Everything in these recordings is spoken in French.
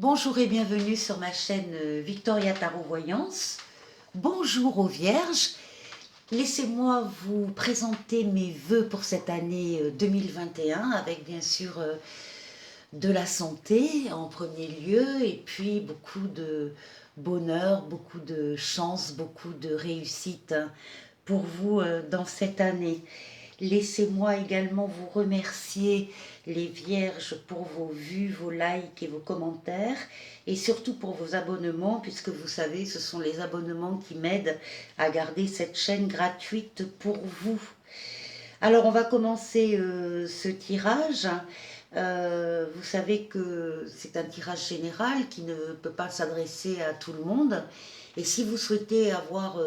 Bonjour et bienvenue sur ma chaîne Victoria Tarot Voyance. Bonjour aux Vierges. Laissez-moi vous présenter mes vœux pour cette année 2021 avec bien sûr de la santé en premier lieu et puis beaucoup de bonheur, beaucoup de chance, beaucoup de réussite pour vous dans cette année. Laissez-moi également vous remercier les Vierges pour vos vues, vos likes et vos commentaires et surtout pour vos abonnements puisque vous savez ce sont les abonnements qui m'aident à garder cette chaîne gratuite pour vous. Alors on va commencer ce tirage. Vous savez que c'est un tirage général qui ne peut pas s'adresser à tout le monde. Et si vous souhaitez avoir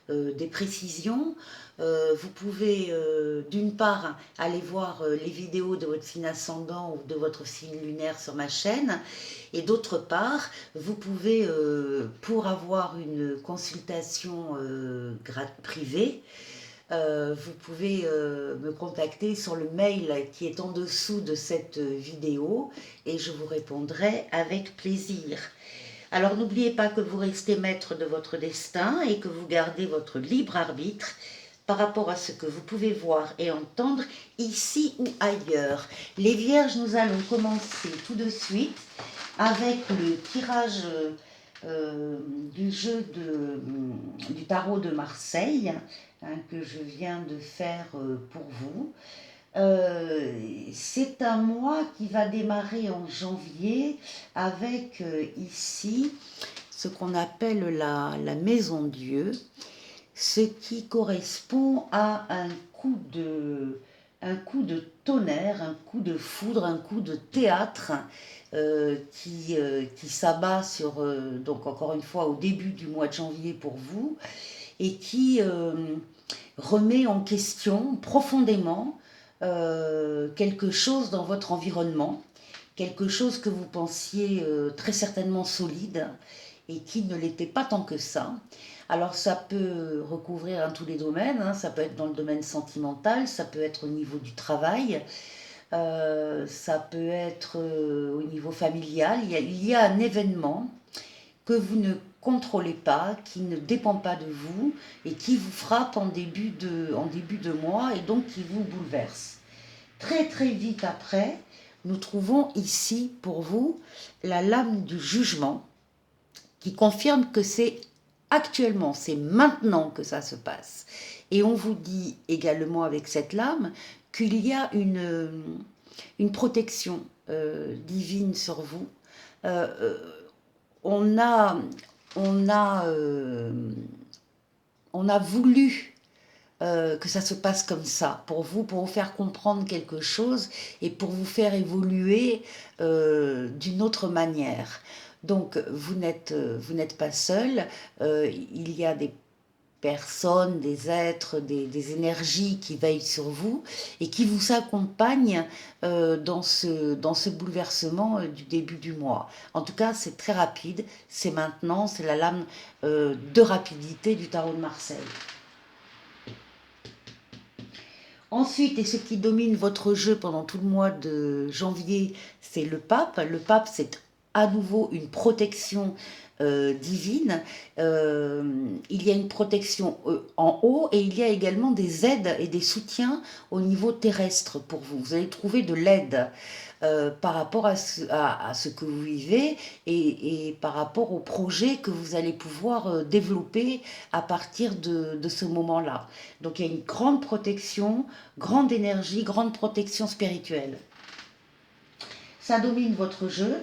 des précisions, vous pouvez d'une part aller voir les vidéos de votre signe ascendant ou de votre signe lunaire sur ma chaîne. Et d'autre part, vous pouvez, pour avoir une consultation privée, vous pouvez me contacter sur le mail qui est en dessous de cette vidéo et je vous répondrai avec plaisir. Alors n'oubliez pas que vous restez maître de votre destin et que vous gardez votre libre arbitre par rapport à ce que vous pouvez voir et entendre ici ou ailleurs. Les Vierges, nous allons commencer tout de suite avec le tirage du jeu du tarot de Marseille que je viens de faire pour vous. C'est un mois qui va démarrer en janvier avec ici ce qu'on appelle la maison Dieu, ce qui correspond à un coup de tonnerre, un coup de foudre, un coup de théâtre qui s'abat sur, donc encore une fois, au début du mois de janvier pour vous, et qui remet en question profondément quelque chose dans votre environnement, quelque chose que vous pensiez très certainement solide et qui ne l'était pas tant que ça. Alors ça peut recouvrir tous les domaines, ça peut être dans le domaine sentimental, ça peut être au niveau du travail, ça peut être au niveau familial. Il y a un événement que vous ne contrôlez pas, qui ne dépend pas de vous et qui vous frappe en début de mois et donc qui vous bouleverse. Très très vite après, nous trouvons ici pour vous la lame du jugement qui confirme que c'est actuellement, c'est maintenant que ça se passe. Et on vous dit également avec cette lame qu'il y a une protection divine sur vous. On a, on a, on a voulu que ça se passe comme ça, pour vous faire comprendre quelque chose et pour vous faire évoluer d'une autre manière. Donc, vous n'êtes pas seul, il y a des personnes, des êtres, des énergies qui veillent sur vous et qui vous accompagnent dans ce bouleversement du début du mois. En tout cas, c'est très rapide, c'est maintenant, c'est la lame de rapidité du tarot de Marseille. Ensuite, et ce qui domine votre jeu pendant tout le mois de janvier, c'est le pape. Le pape, c'est à nouveau une protection divine. Il y a une protection en haut et il y a également des aides et des soutiens au niveau terrestre pour vous. Vous allez trouver de l'aide par rapport à ce que vous vivez et par rapport au projet que vous allez pouvoir développer à partir de ce moment-là. Donc il y a une grande protection, grande énergie, grande protection spirituelle. Ça domine votre jeu.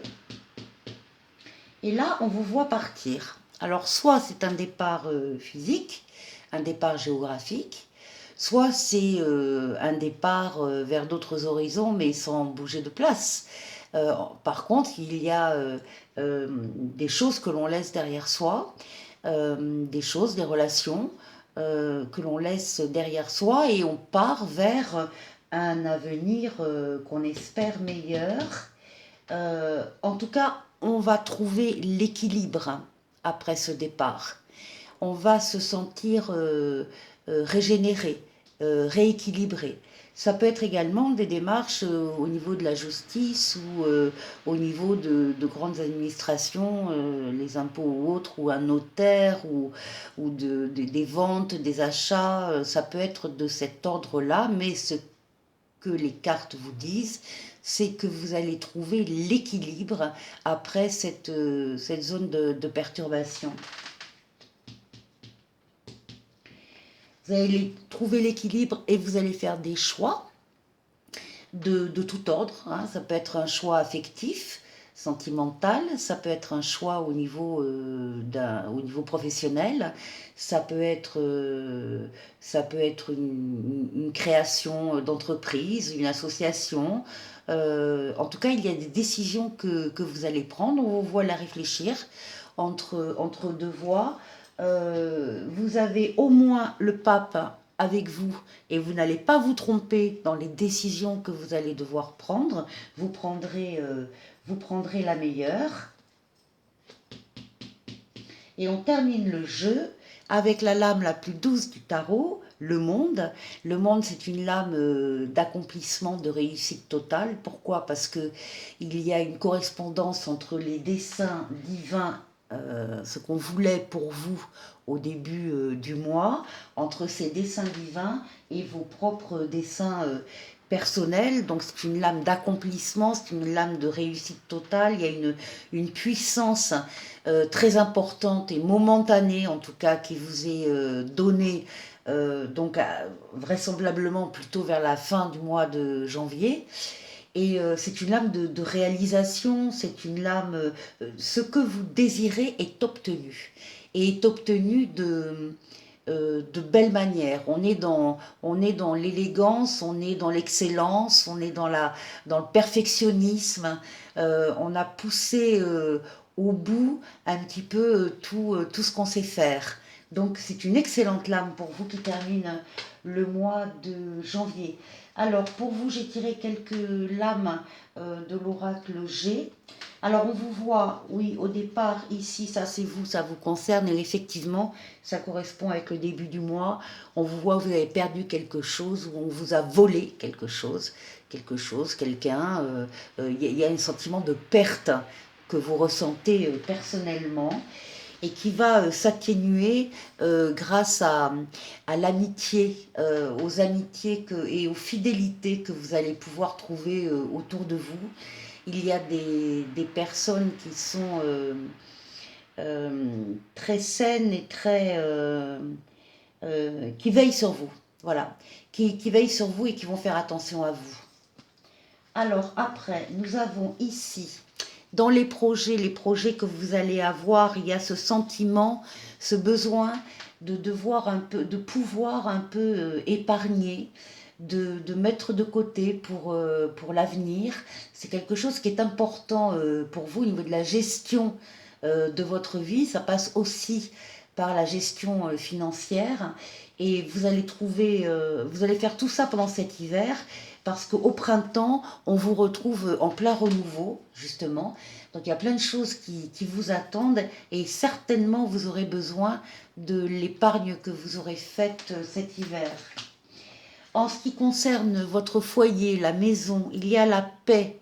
Et là, on vous voit partir. Alors, soit c'est un départ physique, un départ géographique, soit c'est un départ vers d'autres horizons, mais sans bouger de place. Par contre, il y a des choses que l'on laisse derrière soi, des choses, des relations que l'on laisse derrière soi et on part vers un avenir qu'on espère meilleur. En tout cas, on va trouver l'équilibre après ce départ. On va se sentir régénéré, rééquilibré. Ça peut être également des démarches au niveau de la justice ou au niveau de grandes administrations, les impôts ou autres, ou un notaire, ou des ventes, des achats. Ça peut être de cet ordre-là, mais ce que les cartes vous disent, c'est que vous allez trouver l'équilibre après cette zone de perturbation. Vous allez trouver l'équilibre et vous allez faire des choix de tout ordre. Hein. Ça peut être un choix affectif, sentimental, ça peut être un choix au niveau professionnel, ça peut être une création d'entreprise, une association. En tout cas, il y a des décisions que vous allez prendre, on vous voit la réfléchir entre deux voies. Vous avez au moins le pape avec vous et vous n'allez pas vous tromper dans les décisions que vous allez devoir prendre. Vous prendrez la meilleure. Et on termine le jeu avec la lame la plus douce du tarot, le monde. Le monde, c'est une lame d'accomplissement, de réussite totale. Pourquoi? Parce que il y a une correspondance entre les desseins divins, ce qu'on voulait pour vous au début du mois, entre ces desseins divins et vos propres desseins personnels. Donc c'est une lame d'accomplissement, c'est une lame de réussite totale. Il y a une puissance très importante et momentanée, en tout cas, qui vous est donnée, donc vraisemblablement plutôt vers la fin du mois de janvier. Et c'est une lame de réalisation, c'est une lame, ce que vous désirez est obtenu. Et est obtenu de belle manière. On est dans l'élégance, on est dans l'excellence, on est dans le perfectionnisme. On a poussé au bout un petit peu tout ce qu'on sait faire. Donc c'est une excellente lame pour vous qui termine le mois de janvier. Alors pour vous, j'ai tiré quelques lames de l'oracle G. Alors on vous voit, oui, au départ, ici, ça c'est vous, ça vous concerne, et effectivement, ça correspond avec le début du mois. On vous voit, vous avez perdu quelque chose, ou on vous a volé quelque chose, quelqu'un. Il y a un sentiment de perte que vous ressentez personnellement et qui va s'atténuer grâce à l'amitié, aux amitiés et aux fidélités que vous allez pouvoir trouver autour de vous. Il y a des personnes qui sont très saines et qui veillent sur vous, voilà, qui veillent sur vous et qui vont faire attention à vous. Alors après, nous avons ici, dans les projets que vous allez avoir, il y a ce sentiment, ce besoin de devoir un peu, de pouvoir un peu épargner, de mettre de côté pour l'avenir. C'est quelque chose qui est important pour vous au niveau de la gestion de votre vie. Ça passe aussi par la gestion financière. Et vous allez vous allez faire tout ça pendant cet hiver parce qu'au printemps, on vous retrouve en plein renouveau, justement. Donc il y a plein de choses qui vous attendent et certainement vous aurez besoin de l'épargne que vous aurez faite cet hiver. En ce qui concerne votre foyer, la maison, il y a la paix.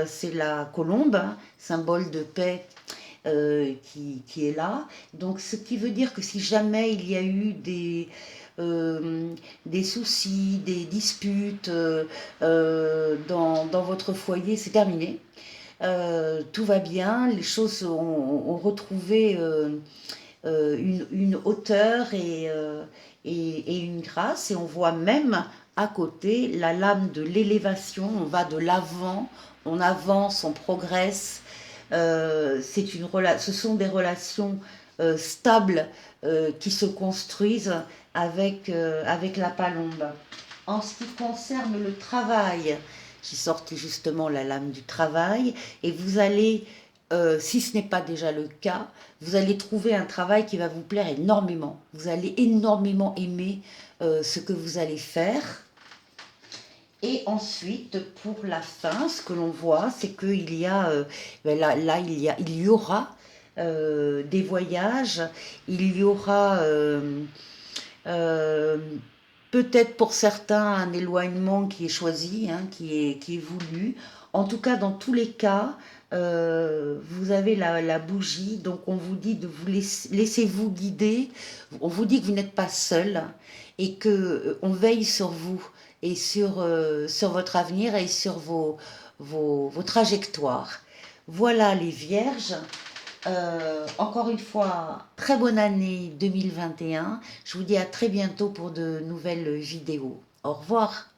C'est la colombe, hein, symbole de paix qui est là. Donc ce qui veut dire que si jamais il y a eu des soucis, des disputes dans votre foyer, c'est terminé. Tout va bien, les choses ont retrouvé une hauteur et une grâce, et on voit même à côté la lame de l'élévation, on va de l'avant, on avance, on progresse. Ce sont des relations stables qui se construisent avec la palombe. En ce qui concerne le travail, j'ai sorti justement la lame du travail, et vous allez, si ce n'est pas déjà le cas, vous allez trouver un travail qui va vous plaire énormément. Vous allez énormément aimer ce que vous allez faire. Et ensuite, pour la fin, ce que l'on voit, c'est qu'il y a, il y aura des voyages, il y aura Peut-être pour certains un éloignement qui est choisi, hein, qui est voulu. En tout cas, dans tous les cas, vous avez la bougie, donc on vous dit de vous laissez-vous guider. On vous dit que vous n'êtes pas seul et que on veille sur vous et sur votre avenir et sur vos trajectoires. Voilà les vierges. Encore une fois, très bonne année 2021. Je vous dis à très bientôt pour de nouvelles vidéos. Au revoir.